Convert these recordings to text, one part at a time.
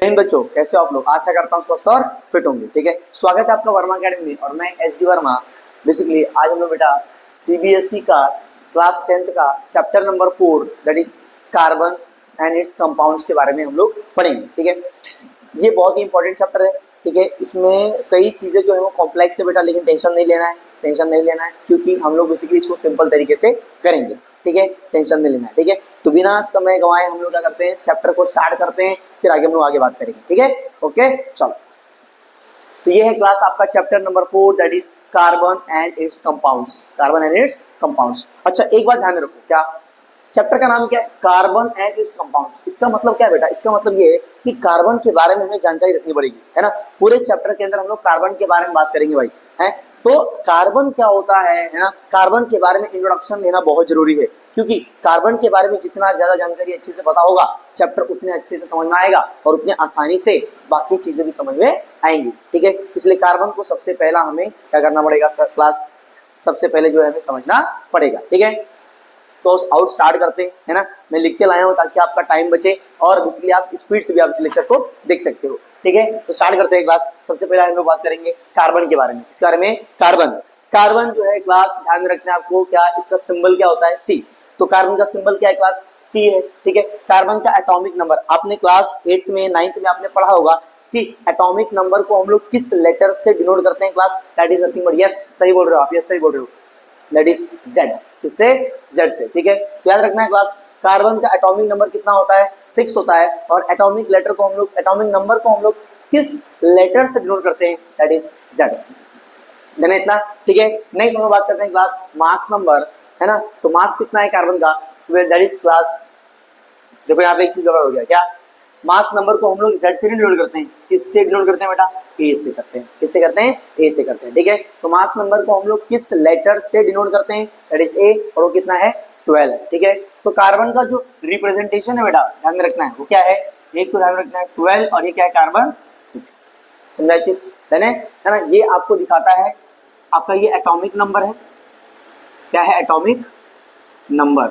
जय हिंद बच्चों, कैसे हो आप लोग। आशा करता हूँ स्वस्थ और फिट होंगे। ठीक है, स्वागत है आपका वर्मा अकेडमी में और मैं एस डी वर्मा। बेसिकली आज हम लोग बेटा सीबीएसई का क्लास 10th का chapter number 4 that is carbon and it's compounds के बारे में हम लोग पढ़ेंगे। ठीक है, ये बहुत ही इंपॉर्टेंट चैप्टर है। ठीक है, इसमें कई चीज़ें जो है वो कॉम्प्लेक्स है बेटा, लेकिन टेंशन नहीं लेना है, टेंशन नहीं लेना है, क्योंकि हम लोग बेसिकली इसको सिंपल तरीके से करेंगे। ठीक है, टेंशन नहीं लेना है। ठीक है, तो बिना समय गंवाए हम लोग क्या करते हैं, चैप्टर को स्टार्ट करते हैं, फिर आगे हम लोग आगे बात करेंगे। ठीक है, ओके चलो। तो ये है क्लास आपका chapter number 4 that is carbon and it's compounds. Carbon and it's compounds. अच्छा, एक बात ध्यान में रखो, क्या चैप्टर का नाम क्या है, कार्बन एंड इट्स कंपाउंड्स। इसका मतलब क्या है बेटा, इसका मतलब ये है कि कार्बन के बारे में हमें जानकारी रखनी पड़ेगी, है ना। पूरे चैप्टर के अंदर हम लोग कार्बन के बारे में बात करेंगे भाई, है। तो कार्बन क्या होता है ना, कार्बन के बारे में इंट्रोडक्शन लेना बहुत जरूरी है, क्योंकि कार्बन के बारे में जितना ज्यादा जानकारी अच्छे से पता होगा, चैप्टर उतने अच्छे से समझ में आएगा और उतने आसानी से बाकी चीजें भी समझ में आएंगी। ठीक है, इसलिए कार्बन को सबसे पहला हमें क्या करना पड़ेगा क्लास, सबसे पहले जो है हमें समझना पड़ेगा। ठीक है, तो आउट स्टार्ट करते हैं, है ना। मैं लिख के लाया हूँ ताकि आपका टाइम बचे और बेसिकली आप स्पीड से भी आप लेक्चर को देख सकते हो। ठीक है, तो स्टार्ट करते हैं क्लास। सबसे पहले हम लोग बात करेंगे कार्बन के बारे में। किस बारे में, कार्बन। कार्बन जो है क्लास, ध्यान में रखना है आपको, क्या इसका सिंबल क्या होता है, सी। तो कार्बन का सिंबल क्या है क्लास, सी है। ठीक है, कार्बन का एटॉमिक नंबर आपने क्लास 8 में 9th में आपने पढ़ा होगा कि एटॉमिक नंबर को हम लोग किस लेटर से डिनोट करते हैं class, that is nothing but, yes सही बोल रहे हो आप, यस सही बोल रहे हो, दैट इज जेड। किससे, जेड से। ठीक है, तो याद रखना है क्लास, कार्बन का एटॉमिक नंबर कितना होता है, 6 होता है। और एटॉमिक लेटर को हम लोग, एटॉमिक नंबर को हम लोग किस लेटर से डिनोट करते हैं, दैट इज जेड। देना इतना। ठीक है, नेक्स्ट हम लोग बात करते हैं क्लास मास नंबर, है ना। तो मास कितना है कार्बन का, दैट इज क्लास, देखो यहाँ पे एक चीज गड़बड़ हो गया, क्या मास नंबर को हम लोग जेड से डिनोट करते हैं, किससे डिनोट करते हैं बेटा, ए से करते हैं। किससे करते हैं, ए से करते हैं। ठीक है, तो मास नंबर को हम लोग किस लेटर से डिनोट करते हैं, दैट इज ए, और वो कितना है, 12 है। ठीक है, तो कार्बन का जो रिप्रेजेंटेशन है बेटा, ध्यान में रखना है, वो क्या है, एक तो ध्यान में रखना है 12, और ये क्या है, कार्बन 6। समझा चीज, है ना। ये आपको दिखाता है आपका ये एटॉमिक नंबर है, क्या है, एटॉमिक नंबर।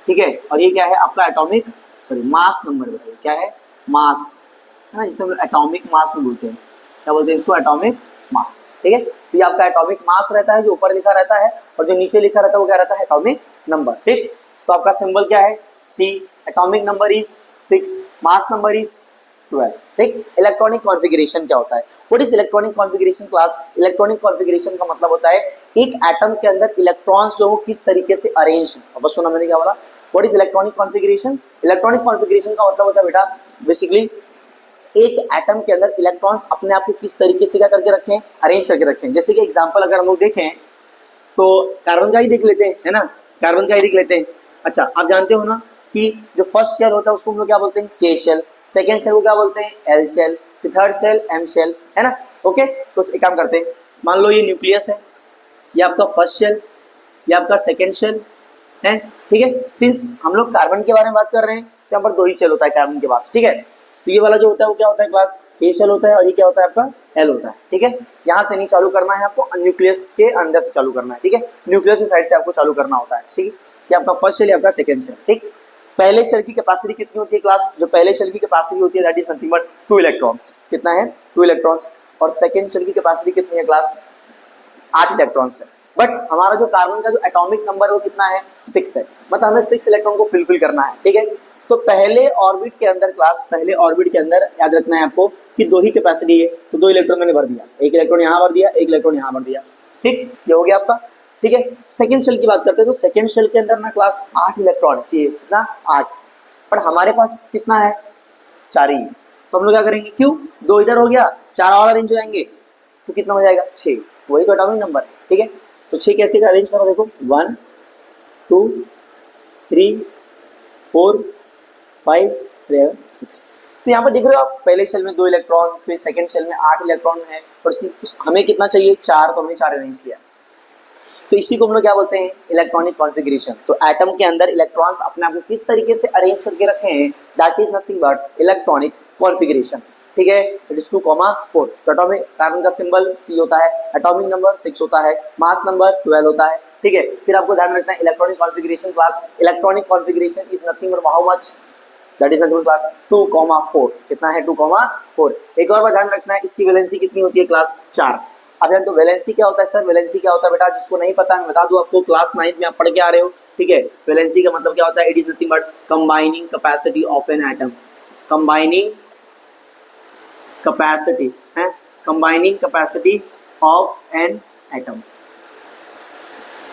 ठीक है, और ये क्या है आपका एटॉमिक, सॉरी मास नंबर बताइए, क्या है, मास, है ना, जिसे हम एटॉमिक मास में बोलते हैं, क्या बोलते हैं इसको, एटॉमिक मास। ठीक है, तो ये आपका एटॉमिक मास रहता है, जो ऊपर लिखा रहता है, और जो नीचे लिखा रहता है वो क्या रहता है, एटॉमिक नंबर। ठीक, तो आपका सिंबल क्या है, C, atomic number is 6, mass number is 12। ठीक, इलेक्ट्रॉनिक कॉन्फ़िगरेशन क्या होता है, what is electronic configuration class. Electronic configuration का मतलब होता है एक एटम के अंदर इलेक्ट्रॉन्स जो किस तरीके से अरेंज है। अब सुना मैंने क्या बोला, what is electronic configuration. Electronic configuration का मतलब होता है बेटा बेसिकली एक एटम के अंदर इलेक्ट्रॉन्स अपने आप को किस तरीके से क्या करके रखें, अरेंज करके रखें। जैसे कि एग्जांपल अगर हम लोग देखें तो कार्बन का ही देख लेते हैं, है ना, कार्बन का ही देख लेते हैं। अच्छा, आप जानते हो ना कि जो फर्स्ट शेल होता है उसको हम लोग क्या बोलते हैं, के शेल, सेकेंड शेल को क्या बोलते हैं, एल शेल, फिर थर्ड शेल एम शेल, है ना। ओके, तो एक काम करते हैं, मान लो ये न्यूक्लियस है, ये आपका फर्स्ट शेल, ये आपका सेकेंड शेल है। ठीक है, सिंस हम लोग कार्बन के बारे में बात कर रहे हैं, तो यहाँ पर 2 ही शेल होता है कार्बन के पास। ठीक है, तो ये वाला जो होता है वो क्या होता है क्लास, के शेल होता है, और ये क्या होता है आपका, एल होता है। ठीक है, यहाँ से नहीं चालू करना है आपको, न्यूक्लियस के अंदर से चालू करना है। ठीक है, न्यूक्लियस की साइड से आपको चालू करना होता है। ठीक है, ये आपका फर्स्ट शेल, आपका सेकंड शेल। ठीक, पहले शेल की कैपेसिटी कितनी होती है क्लास, जो पहले शेल की कैपेसिटी होती है that is nothing but 2 electrons. कितना है, 2 इलेक्ट्रॉन्स। और सेकंड शेल की कैपेसिटी कितनी है क्लास, 8 इलेक्ट्रॉन्स है। बट हमारा जो कार्बन का जो एटॉमिक नंबर है वो कितना है, 6 है, मतलब हमें 6 इलेक्ट्रॉन को फिलफिल करना है। ठीक है, तो पहले ऑर्बिट के अंदर क्लास, पहले ऑर्बिट के अंदर याद रखना है आपको कि 2 ही कैपेसिटी है, तो 2 इलेक्ट्रॉन मैंने भर दिया, एक इलेक्ट्रॉन यहाँ भर दिया, एक इलेक्ट्रॉन यहाँ भर दिया। ठीक, ये हो गया आपका। ठीक है, सेकंड शेल की बात करते हैं, तो सेकंड शेल के अंदर ना क्लास 8 इलेक्ट्रॉन चाहिए, कितना, 8, पर हमारे पास कितना है, 4 ही। तो हम लोग क्या करेंगे, क्यों, 2 इधर हो गया, 4 और अरेंज हो जाएंगे, तो कितना हो जाएगा, 6, वही तो एटॉमिक नंबर है। ठीक है, तो 6 कैसे का अरेंज करो, देखो 1 2 3 4 5 6। तो यहाँ पर देख रहे हो आप, पहले शेल में 2 इलेक्ट्रॉन, फिर सेकंड शेल में 8 इलेक्ट्रॉन है, और हमें कितना चाहिए, 4, तो हमने 4 अरेंज किया। तो इसी को हम लोग क्या बोलते हैं, इलेक्ट्रॉनिक कॉन्फ़िगरेशन। तो एटम के अंदर इलेक्ट्रॉन्स अपने आप को किस तरीके से अरेंज करके रखे हैं, that is nothing but electronic configuration. ठीक है, इट इज 2,4। तो एटॉमिक कार्बन का सिंबल सी होता है, एटॉमिक नंबर 6 होता है, मास नंबर 12 होता है। ठीक है, फिर आपको ध्यान रखना है electronic configuration class, electronic configuration is nothing but how much, that is nothing but class 2,4। कितना है 2,4। एक और बात ध्यान रखना है, इसकी वैलेंसी कितनी होती है क्लास 4। अब यार तो वैलेंसी क्या होता है सर, वैलेंसी क्या होता है बेटा, जिसको नहीं पता मैं बता दूं आपको, क्लास 9th में आप पढ़ के आ रहे हो, ठीक है। वैलेंसी का मतलब क्या होता है, it is nothing but combining capacity of an atom, combining capacity है, combining capacity of an atom,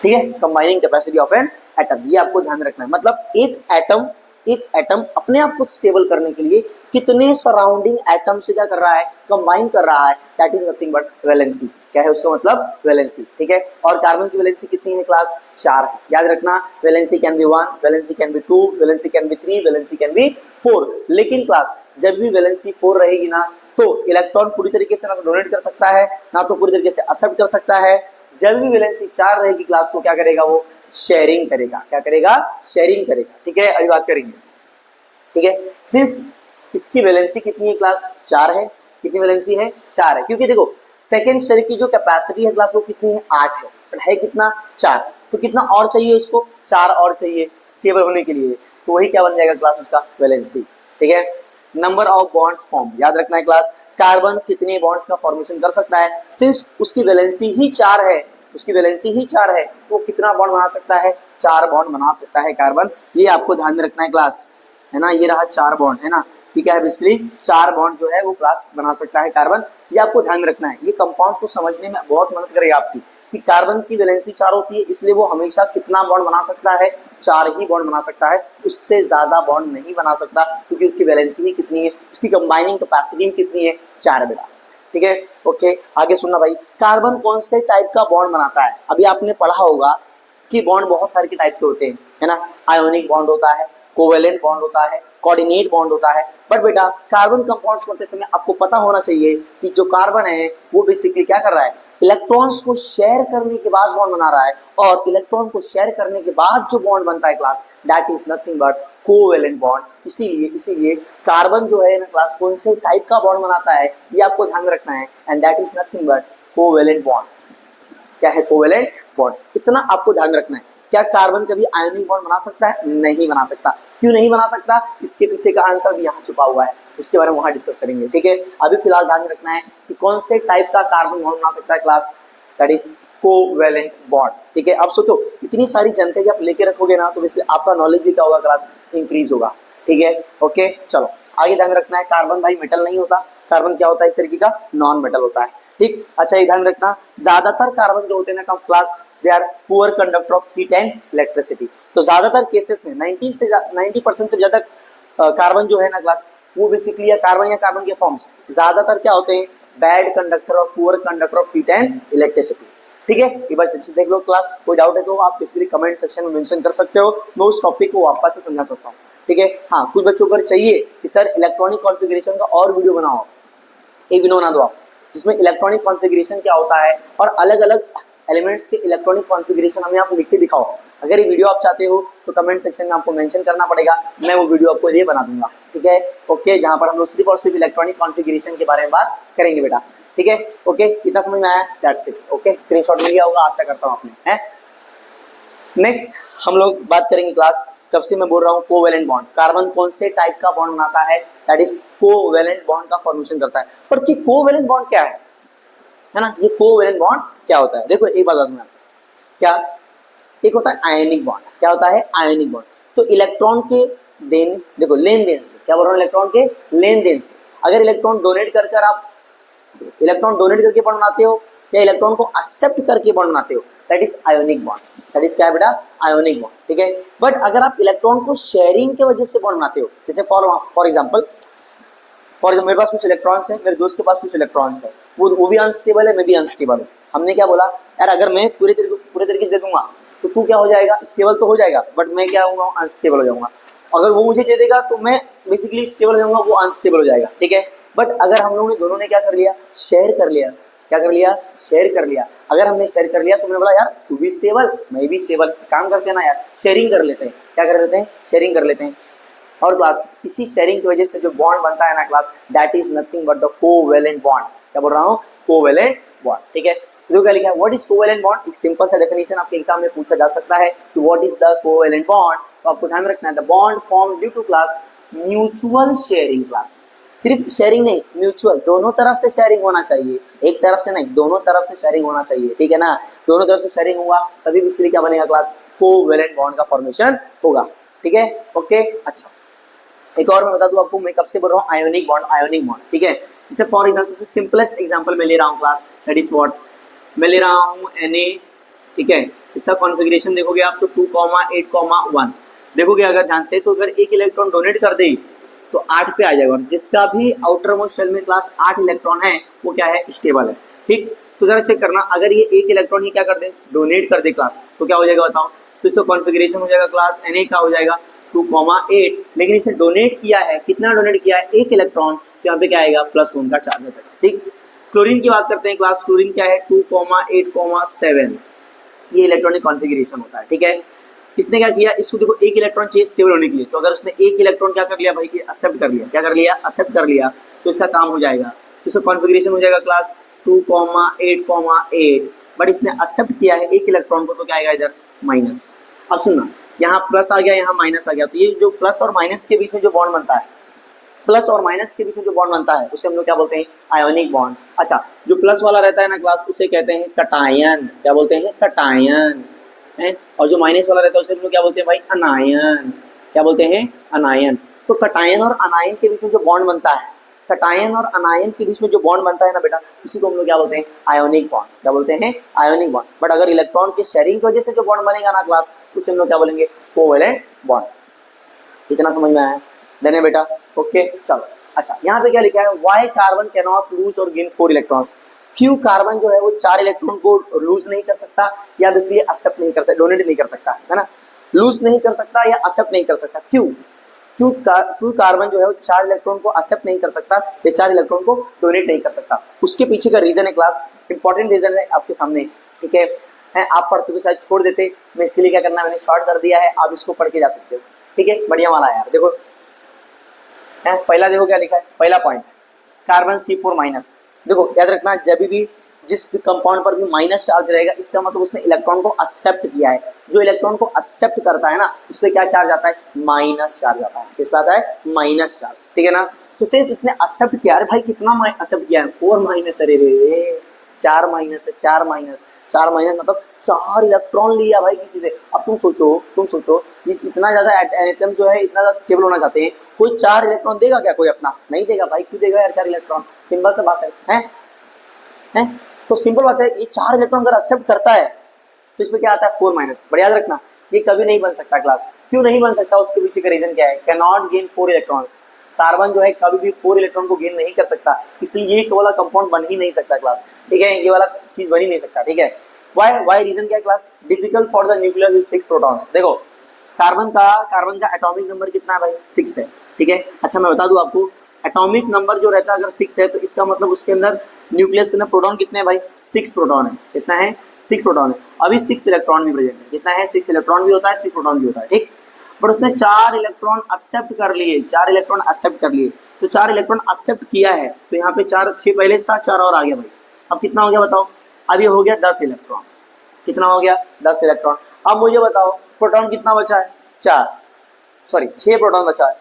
ठीक है, combining capacity of an atom, ये आपको ध्यान रखना है। मतलब एक एटम अपने आप को स्टेबल करने के लिए कितने सराउंडिंग एटम से क्या कर रहा है, कंबाइन कर रहा है, that is nothing but valency. क्या है उसका मतलब, वैलेंसी, ठीक है। और कार्बन की वैलेंसी कितनी है क्लास 4 है, याद रखना। Valency can be 1, valency can be 2, valency can be 3, valency can be 4। लेकिन क्लास जब भी वैलेंसी 4 रहेगी ना, तो इलेक्ट्रॉन पूरी तरीके से ना तो डोनेट कर सकता है, ना तो पूरी तरीके से एक्सेप्ट कर सकता है। जब भी वैलेंसी 4 रहेगी क्लास को क्या करेगा, वो शेयरिंग करेगा। क्या करेगा, शेयरिंग करेगा, ठीक है। अभी बात करेंगे, ठीक है। सिंस इसकी वैलेंसी कितनी है क्लास 4 है, कितनी वैलेंसी है 4 है, क्योंकि देखो सेकेंड शेयर की जो कैपेसिटी है क्लास वो कितनी है 8 है, पर है कितना 4, तो कितना और चाहिए उसको, 4 और चाहिए स्टेबल होने के लिए, तो वही क्या बन जाएगा क्लास उसका वैलेंसी, ठीक है। नंबर ऑफ बॉन्ड्स फॉर्म, याद रखना है क्लास, कार्बन कितने बॉन्ड्स का फॉर्मेशन कर सकता है, सिंस उसकी वैलेंसी ही 4 है, उसकी वैलेंसी ही 4 है, तो कितना बॉन्ड बना सकता है, 4 बॉन्ड बना सकता है कार्बन। ये आपको ध्यान में रखना है क्लास, है ना। ये रहा 4 बॉन्ड, है ना, ठीक है। बेसिकली 4 बॉन्ड जो है वो क्लास बना सकता है कार्बन, ये आपको ध्यान रखना है। ये कंपाउंड को समझने में बहुत मदद करेगा आपकी, कि कार्बन की वैलेंसी 4 होती है, इसलिए वो हमेशा कितना बॉन्ड बना सकता है, 4 ही बॉन्ड बना सकता है, उससे ज्यादा बॉन्ड नहीं बना सकता, क्योंकि उसकी वैलेंसी ही कितनी है, उसकी कंबाइनिंग कैपेसिटी कितनी है, 4 बेटा, ठीक है। ओके, आगे सुनना भाई, कार्बन कौन से टाइप का बॉन्ड बनाता है। अभी आपने पढ़ा होगा कि बॉन्ड बहुत सारे के टाइप के होते हैं, है ना। आयोनिक बॉन्ड होता है, कोवेलेंट बॉन्ड होता है, कोऑर्डिनेट बॉन्ड होता है। बट बेटा कार्बन कंपाउंड्स करते समय आपको पता होना चाहिए कि जो कार्बन है वो बेसिकली क्या कर रहा है, इलेक्ट्रॉन्स को शेयर करने के बाद बॉन्ड बना रहा है, और इलेक्ट्रॉन को शेयर करने के बाद जो बॉन्ड बनता है class, that is nothing but covalent bond. इसीलिए कार्बन जो है ना क्लास, कौन से टाइप का बॉन्ड बनाता है ये आपको ध्यान रखना है, and that is nothing but covalent bond. क्या है, कोवेलेंट बॉन्ड, इतना आपको ध्यान रखना है। क्या कार्बन कभी आयनिक बॉन्ड बना सकता है, नहीं बना सकता। क्यों नहीं बना सकता, इसके पीछे का आंसर भी यहाँ छुपा हुआ है, उसके बारे में वहां डिस्कस करेंगे, ठीक है। अभी फिलहाल ध्यान रखना है कि कौन से टाइप का कार्बन बॉन्ड बना सकता है class, that is covalent bond, ठीक है। अब सोचो इतनी सारी जानकारी आप लेके रखोगे ना, तो इसलिए आपका नॉलेज भी क्या होगा क्लास, इंक्रीज होगा, ठीक है। ओके चलो आगे ध्यान रखना है, कार्बन भाई मेटल नहीं होता, कार्बन क्या होता है, एक तरीके का नॉन मेटल होता है, ठीक। अच्छा ये ध्यान रखना, ज्यादातर कार्बन जो होते हैं ना class, they are poor conductor of heat and electricity. तो ज्यादातर केसेस में 90% से ज्यादा कार्बन जो है ना क्लास, वो बेसिकली या कार्बन के फॉर्म्स ज्यादातर क्या होते हैं, बैड कंडक्टर और poor conductor of heat and electricity, ठीक है। एक बार अच्छे से देख लो क्लास, कोई डाउट है तो आप बेसिकली कमेंट सेक्शन में मेंशन कर सकते हो, मैं उस टॉपिक को वापस से समझा सकता हूँ, ठीक है। हाँ कुछ बच्चों को चाहिए कि सर इलेक्ट्रॉनिक कॉन्फ़िगरेशन का और वीडियो बनाओ, एक वीडियो बना दो आप, जिसमें इलेक्ट्रॉनिक कॉन्फ़िगरेशन क्या होता है और अलग अलग एलिमेंट्स के इलेक्ट्रॉनिक कॉन्फ़िगरेशन हमें आप लिख के दिखाओ। अगर ये वीडियो आप चाहते हो तो कमेंट सेक्शन में आपको मेंशन करना पड़ेगा, मैं वो वीडियो आपको ये बना दूंगा, ठीक है। ओके, जहां पर हम लोग सिर्फ और सिर्फ इलेक्ट्रॉनिक कॉन्फ़िगरेशन के बारे में बात करेंगे बेटा, ठीक है। ओके इतना समझ में आया, दैट्स इट। ओके स्क्रीनशॉट मिल गया होगा, आशा करता हूँ आपने, है। नेक्स्ट हम लोग बात करेंगे क्लास, कब से मैं बोल रहा हूँ, कोवेलेंट बॉन्ड। कार्बन कौन से टाइप का बॉन्ड बनाता है, दैट इज कोवेलेंट बॉन्ड का फॉर्मेशन करता है। पर कि कोवेलेंट बॉन्ड क्या है ना, ये कोवेलेंट बॉन्ड क्या होता है, देखो एक बात बता दूं मैं, क्या एक होता है आयनिक बॉन्ड, क्या होता है आयनिक बॉन्ड। तो इलेक्ट्रॉन के देन, देखो लेन देन से, क्या बोल रहा हूँ, इलेक्ट्रॉन के लेन देन से, अगर इलेक्ट्रॉन डोनेट कर कर आप इलेक्ट्रॉन डोनेट करके बॉन्ड बनाते हो या इलेक्ट्रॉन को एक्सेप्ट करके बॉन्ड बनाते हो, that is ionic bond, that is क्या है बेटा, आयोनिक बॉन्ड, ठीक है। बट अगर आप इलेक्ट्रॉन को शेयरिंग के वजह से बॉन्ड बनाते हो, जैसे फॉर एग्जांपल मेरे पास कुछ इलेक्ट्रॉन्स है, मेरे दोस्त के पास कुछ इलेक्ट्रॉन्स है, वो भी अनस्टेबल है, मैं भी अनस्टेबल हूँ। हमने क्या बोला यार, अगर मैं पूरे तरीके से दे दूंगा तो तू क्या हो जाएगा, स्टेबल तो हो जाएगा, बट मैं क्या होऊंगा, अनस्टेबल हो जाऊंगा। अगर वो मुझे दे देगा तो मैं बेसिकली स्टेबल हो जाऊंगा, वो अनस्टेबल हो जाएगा, ठीक है। बट अगर हम लोगों ने दोनों ने क्या कर लिया, शेयर कर लिया, क्या कर लिया, शेयर कर लिया। अगर हमने शेयर कर लिया तो मैंने बोला यार तू भी स्टेबल मैं भी स्टेबल, काम करते हैं ना यार, शेयरिंग कर लेते हैं, क्या कर लेते हैं, शेयरिंग कर लेते हैं। और क्लास इसी शेयरिंग की वजह से जो बॉन्ड बनता है ना class, that is nothing but the covalent bond. क्या बोल रहा हूँ, कोवेलेंट बॉन्ड, ठीक है। तो क्या लिखा है, व्हाट इज कोवेलेंट बॉन्ड, एक सिंपल सा डेफिनेशन आपके एग्जाम में पूछा जा सकता है कि what is the covalent bond. तो आपको ध्यान रखना है, the bond form due to class mutual sharing class. सिर्फ शेयरिंग नहीं, म्यूचुअल, दोनों तरफ से शेयरिंग होना चाहिए, एक तरफ से नहीं, दोनों तरफ से शेयरिंग होना चाहिए, ठीक है ना। दोनों तरफ से शेयरिंग होगा तभी इसके लिए क्या बनेगा क्लास, कोवेलेंट बॉन्ड का फॉर्मेशन होगा, ठीक है। ओके, अच्छा एक और मैं बता दूं आपको, मैं कब से बोल रहा हूँ आयोनिक बॉन्ड, आयोनिक बॉन्ड, ठीक है। जैसे फॉर एग्जाम्पल सबसे सिंपलेस्ट एग्जाम्पल मैं ले रहा हूँ क्लास, दैट इज व्हाट, मैं ले रहा हूँ Na, ठीक है। इसका कॉन्फ़िगरेशन देखोगे आप तो 2,8,1 देखोगे अगर ध्यान से, तो अगर एक इलेक्ट्रॉन डोनेट कर दे तो 8 पे आ जाएगा, और जिसका भी आउटर मोस्ट शेल में क्लास 8 इलेक्ट्रॉन है वो क्या है, स्टेबल है, ठीक। तो जरा चेक करना, अगर ये एक इलेक्ट्रॉन ही क्या कर दे, डोनेट कर दे क्लास, तो क्या हो जाएगा बताओ, तो इसका कॉन्फ़िगरेशन हो जाएगा क्लास Na का हो जाएगा 2,8, लेकिन इसने डोनेट किया है, कितना डोनेट किया है, एक इलेक्ट्रॉन, तो यहाँ पे क्या आएगा, +1 का चार्ज होता है, ठीक। क्लोरीन की बात करते हैं क्लास, क्लोरीन क्या है 2,8,7, ये इलेक्ट्रॉनिक कॉन्फ़िगरेशन होता है, ठीक है। इसने क्या किया, इसको देखो एक इलेक्ट्रॉन चाहिए स्टेबल होने के लिए, तो अगर उसने एक इलेक्ट्रॉन क्या कर लिया भाई, एक्सेप्ट कर लिया, क्या कर लिया, एक्सेप्ट कर लिया, तो इसका काम हो जाएगा, तो इसका कॉन्फ़िगरेशन हो जाएगा क्लास 2,8,8, बट इसने एक्सेप्ट किया है एक इलेक्ट्रॉन को, तो क्या आएगा इधर माइनस। अब सुनना, यहाँ प्लस आ गया, यहाँ माइनस आ गया, तो ये जो प्लस और माइनस के बीच में जो बॉन्ड बनता है, प्लस और माइनस के बीच में जो बॉन्ड बनता है उसे हम लोग क्या बोलते हैं, आयोनिक बॉन्ड। अच्छा, जो प्लस वाला रहता है ना क्लास, उसे कहते हैं कटायन, क्या बोलते हैं, कटायन है। और जो माइनस वाला रहता है उसे हम लोग क्या बोलते हैं भाई, अनायन, क्या बोलते हैं, अनायन। तो कटायन और अनायन के बीच में जो बॉन्ड बनता है, कटायन और अनायन के बीच में जो बॉन्ड बनता है ना बेटा, उसी को हम लोग क्या बोलते हैं, आयोनिक बॉन्ड, क्या बोलते हैं, आयोनिक बॉन्ड। बट अगर इलेक्ट्रॉन के शेयरिंग की वजह से जो बॉन्ड बनेगा ना क्लास, उसे हम लोग क्या बोलेंगे, कोवेलेंट बॉन्ड। इतना समझ में आया देने बेटा, ओके चलो। अच्छा, यहाँ पे क्या लिखा है, why carbon can not lose और गेन 4 इलेक्ट्रॉन्स, क्यों कार्बन जो है वो 4 इलेक्ट्रॉन को लूज नहीं कर सकता या इसलिए एक्सेप्ट नहीं कर सकता, डोनेट नहीं कर सकता, है ना, लूज नहीं कर सकता या एक्सेप्ट नहीं कर सकता, क्यों, क्यों कार्बन जो है वो 4 इलेक्ट्रॉन को एक्सेप्ट नहीं कर सकता या 4 इलेक्ट्रॉन को डोनेट नहीं कर सकता, उसके पीछे का रीजन है क्लास, इंपॉर्टेंट रीजन है आपके सामने, ठीक है। आप पढ़ते तो शायद छोड़ देते, मैं इसलिए क्या करना, मैंने शॉर्ट कर दिया है, आप इसको पढ़ के जा सकते हो, ठीक है, बढ़िया वाला है यार। देखो पहला देखो क्या लिखा है, पहला पॉइंट कार्बन C4 माइनस, देखो याद रखना, जब भी जिस भी कंपाउंड पर भी माइनस चार्ज रहेगा, इसका मतलब उसने इलेक्ट्रॉन को एक्सेप्ट किया है, जो इलेक्ट्रॉन को एक्सेप्ट करता है ना, उस पर क्या चार्ज आता है, माइनस चार्ज आता है, किस पे आता है, माइनस चार्ज, ठीक है ना। तो सिंस इसने एक्सेप्ट किया, अरे भाई कितना एक्सेप्ट किया है, 4 माइनस, अरे रे 4 माइनस है, 4 माइनस, 4 माइनस मतलब 4 इलेक्ट्रॉन लिया भाई किसी से। अब तुम सोचो इस इतना ज्यादा एटम जो है इतना ज्यादा स्टेबल होना चाहते हैं, कोई 4 इलेक्ट्रॉन देगा क्या, कोई अपना नहीं देगा भाई, क्यों देगा यार 4 इलेक्ट्रॉन, सिंपल सा बात है। तो सिंपल बात है, ये 4 इलेक्ट्रॉन अगर एक्सेप्ट करता है तो इसमें क्या आता है, 4 माइनस, बट याद रखना ये कभी नहीं बन सकता क्लास, क्यों नहीं बन सकता, उसके पीछे का रीजन क्या है, can not gain 4 electrons, carbon जो है कभी भी 4 इलेक्ट्रॉन को गेन नहीं कर सकता, इसलिए ये वाला कंपाउंड बन ही नहीं सकता क्लास, ठीक है, ये वाला चीज बन ही नहीं सकता, ठीक है। वाई रीजन क्या है class, difficult for the nuclear with 6 protons. देखो कार्बन का एटॉमिक नंबर कितना है भाई, 6 है, ठीक है। अच्छा मैं बता दूं आपको, एटॉमिक नंबर जो रहता है अगर 6 है, तो इसका मतलब उसके अंदर न्यूक्लियस के अंदर प्रोटॉन कितने हैं भाई, 6 प्रोटॉन है, कितना है, 6 प्रोटॉन है। अभी 6 इलेक्ट्रॉन भी प्रेजेंट है, कितना है, 6 इलेक्ट्रॉन भी होता है, 6 प्रोटॉन भी होता है, ठीक। बट उसने 4 इलेक्ट्रॉन एक्सेप्ट कर लिए, 4 इलेक्ट्रॉन एक्सेप्ट कर लिए, तो 4 इलेक्ट्रॉन एक्सेप्ट किया है, तो यहाँ पे 4, 6 पहले से था, 4 और आ गया भाई, अब कितना हो गया बताओ, अब ये हो गया 10 इलेक्ट्रॉन, कितना हो गया, 10 इलेक्ट्रॉन। अब मुझे बताओ प्रोटॉन कितना बचा है, 6 प्रोटॉन बचा है,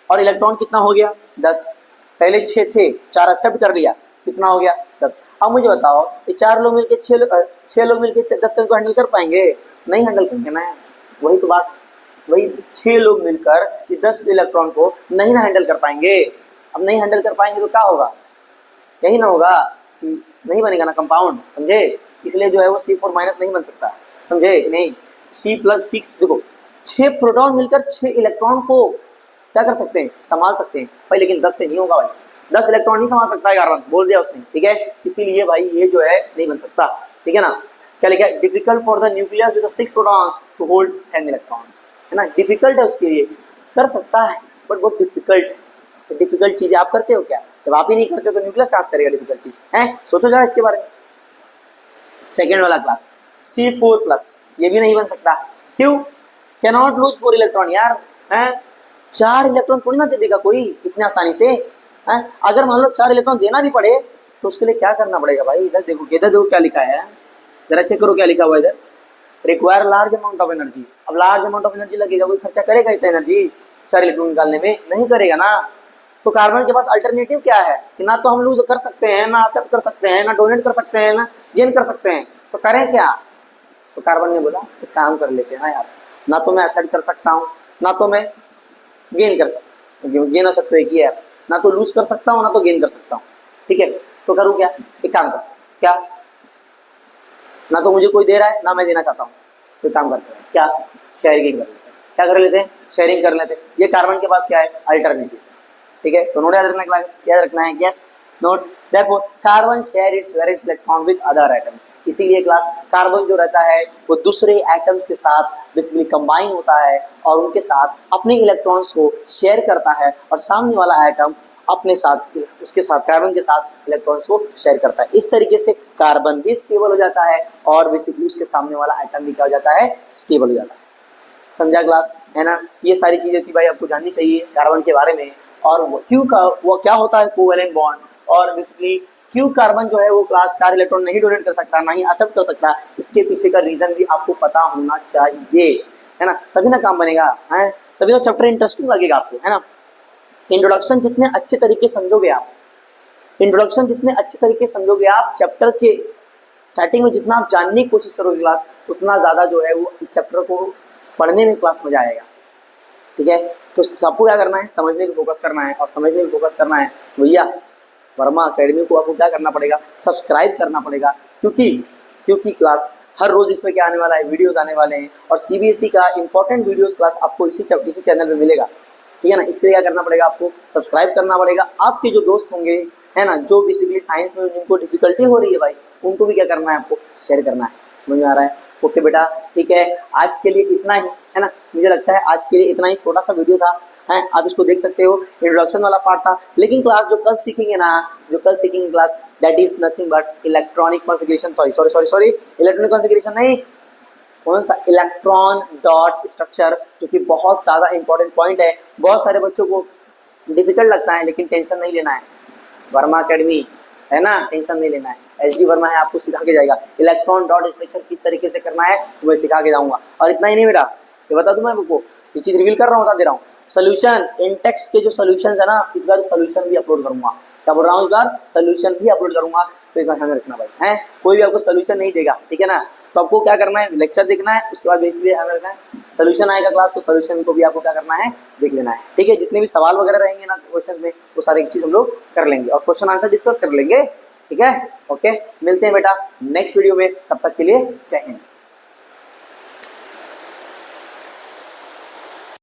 और इलेक्ट्रॉन कितना हो गया, 10, पहले 6 थे, 4 एक्सेप्ट कर लिया, कितना हो गया, 10। अब मुझे बताओ ये 4 लोग मिलकर 6 लोग मिलकर 10 को हैंडल कर पाएंगे, नहीं हैंडल करेंगे ना, वही तो बात, वही 6 लोग मिलकर ये 10 इलेक्ट्रॉन को नहीं ना हैंडल कर पाएंगे। अब नहीं हैंडल कर पाएंगे तो क्या होगा, यही ना होगा, नहीं बनेगा ना कंपाउंड, समझे, इसलिए जो है वो C4 माइनस नहीं बन सकता, समझे कि नहीं। C+6 देखो 6 प्रोटॉन मिलकर 6 इलेक्ट्रॉन को क्या कर सकते हैं, संभाल सकते हैं भाई, लेकिन 10 से नहीं होगा भाई, 10 इलेक्ट्रॉन नहीं संभाल सकता है कार्बन, बोल दिया उसने, ठीक है, इसीलिए भाई ये जो है नहीं बन सकता, ठीक है ना। क्या लिखा है, difficult for the nucleus with 6 protons to hold 10 electrons, है ना, डिफिकल्ट है उसके लिए, कर सकता है बट बहुत डिफिकल्ट है। तो डिफिकल्ट चीजें आप करते हो क्या, जब आप ही नहीं करते हो तो न्यूक्लियस कहाँ से करेगा डिफिकल्ट चीज है, सोचो जरा इसके बारे में। सेकेंड वाला क्लास C4+, ये भी नहीं बन सकता, क्यों, कैन नॉट लूज 4 इलेक्ट्रॉन, यार है 4 इलेक्ट्रॉन थोड़ी ना दे देगा कोई इतनी आसानी से, है, अगर मान लो 4 इलेक्ट्रॉन देना भी पड़े तो उसके लिए क्या करना पड़ेगा भाई, इधर देखो क्या लिखा है, जरा चेक करो क्या लिखा हुआ है इधर, require large amount of energy. अब लार्ज अमाउंट ऑफ एनर्जी लगेगा, कोई खर्चा करेगा इतना एनर्जी, 4 इलेक्ट्रॉन निकालने में? नहीं करेगा ना। तो कार्बन के पास अल्टरनेटिव क्या है कि ना तो हम लूज कर सकते हैं, ना एक्सेप्ट कर सकते हैं, ना डोनेट कर सकते हैं, ना गेन कर सकते हैं, तो करें क्या? तो कार्बन ने बोला एक काम कर लेते हैं ना यार, ना तो मैं एक्सेप्ट कर सकता हूँ, ना तो मैं गेन कर सकता हूँ, गेन हो सकता है कि है, ना तो लूज कर सकता हूँ, ना तो गेन कर सकता हूँ, ठीक है। तो करूँ क्या? एक काम कर, क्या, ना तो मुझे कोई दे रहा है, ना मैं देना चाहता हूँ, तो काम करते हैं क्या, शेयरिंग कर लेते हैं। क्या कर लेते हैं? शेयरिंग कर लेते हैं। ये कार्बन के पास क्या है? अल्टरनेटिव, ठीक है। तो नोट याद रखना, क्लास याद रखना है, यस नोट। देखो carbon share its valence electron with other atoms, इसीलिए क्लास कार्बन जो रहता है वो दूसरे एटम्स के साथ बेसिकली कंबाइन होता है और उनके साथ अपने इलेक्ट्रॉन्स को शेयर करता है, और सामने वाला एटम अपने साथ उसके साथ कार्बन के साथ इलेक्ट्रॉन्स को शेयर करता है। इस तरीके से कार्बन भी स्टेबल हो जाता है और बेसिकली उसके सामने वाला एटम भी क्या हो जाता है? स्टेबल हो जाता है। समझा क्लास, है ना? ये सारी चीजें थी भाई आपको जाननी चाहिए कार्बन के बारे में। और क्यों का वो क्या होता है कोवेलेंट बॉन्ड, और बेसिकली क्यों कार्बन जो है वो क्लास 4 इलेक्ट्रॉन नहीं डोनेट कर सकता, ना ही एक्सेप्ट कर सकता, इसके पीछे का रीजन भी आपको पता होना चाहिए, है ना? तभी ना काम बनेगा, है तभी तो चैप्टर इंटरेस्टिंग लगेगा आपको, है ना? इंट्रोडक्शन जितने अच्छे तरीके समझोगे आप, इंट्रोडक्शन जितने अच्छे तरीके समझोगे आप, चैप्टर के स्टार्टिंग में जितना आप जानने की कोशिश करोगे क्लास, उतना ज़्यादा जो है वो इस चैप्टर को पढ़ने में क्लास मजा आएगा, ठीक है। तो सबको क्या करना है? समझने पे फोकस करना है, और समझने पे फोकस करना है तो भैया वर्मा एकेडमी को आपको क्या करना पड़ेगा? सब्सक्राइब करना पड़ेगा, क्योंकि क्लास हर रोज इसमें क्या आने वाला है? वीडियोस आने वाले हैं, और सीबीएसई का इंपॉर्टेंट वीडियोस क्लास आपको इसी चैनल पे मिलेगा, ठीक है ना? इसलिए क्या करना पड़ेगा? आपको सब्सक्राइब करना पड़ेगा। आपके जो दोस्त होंगे, है ना, जो बेसिकली साइंस में जिनको डिफिकल्टी हो रही है भाई, उनको भी क्या करना है? आपको शेयर करना है। समझ में आ रहा है? ओके बेटा, ठीक है। आज के लिए इतना ही, है ना? मुझे लगता है आज के लिए इतना ही छोटा सा वीडियो था, है, आप इसको देख सकते हो। इंट्रोडक्शन वाला पार्ट था, लेकिन क्लास जो कल सीखेंगे ना, जो कल सीखेंगे class, that is nothing but electronic configuration, sorry electronic configuration नहीं, कौन सा? इलेक्ट्रॉन डॉट स्ट्रक्चर, जो कि बहुत ज़्यादा इंपॉर्टेंट पॉइंट है। बहुत सारे बच्चों को डिफिकल्ट लगता है, लेकिन टेंशन नहीं लेना है, वर्मा एकेडमी है ना, टेंशन नहीं लेना है। एसडी वर्मा है, आपको सिखा के जाएगा इलेक्ट्रॉन डॉट स्ट्रक्चर किस तरीके से करना है, तो मैं सिखा के जाऊंगा। और इतना ही नहीं बेटा, ये बता दूं मैं आपको, ये चीज़ रिवील कर रहा हूँ, बता दे रहा हूँ। सोल्यूशन इंटेक्स के जो सोल्यूशन है ना, इस बार सोल्यूशन भी अपलोड करूंगा। क्या बोल रहा हूँ? इस बार सोल्यूशन भी अपलोड करूंगा, तो एक बार ध्यान रखना भाई, है कोई भी आपको सोल्यूशन नहीं देगा, ठीक है ना? तो आपको क्या करना है? लेक्चर देखना है, उसके बाद बेसिकली ध्यान रखना है, सोल्यूशन आएगा क्लास, तो सोल्यूशन को भी आपको क्या करना है? देख लेना है, ठीक है। जितने भी सवाल वगैरह रहेंगे ना क्वेश्चन में, वो सारी चीज़ हम लोग कर लेंगे और क्वेश्चन आंसर डिस्कस कर लेंगे, ठीक है। ओके, मिलते हैं बेटा नेक्स्ट वीडियो में, तब तक के लिए जय हिंद।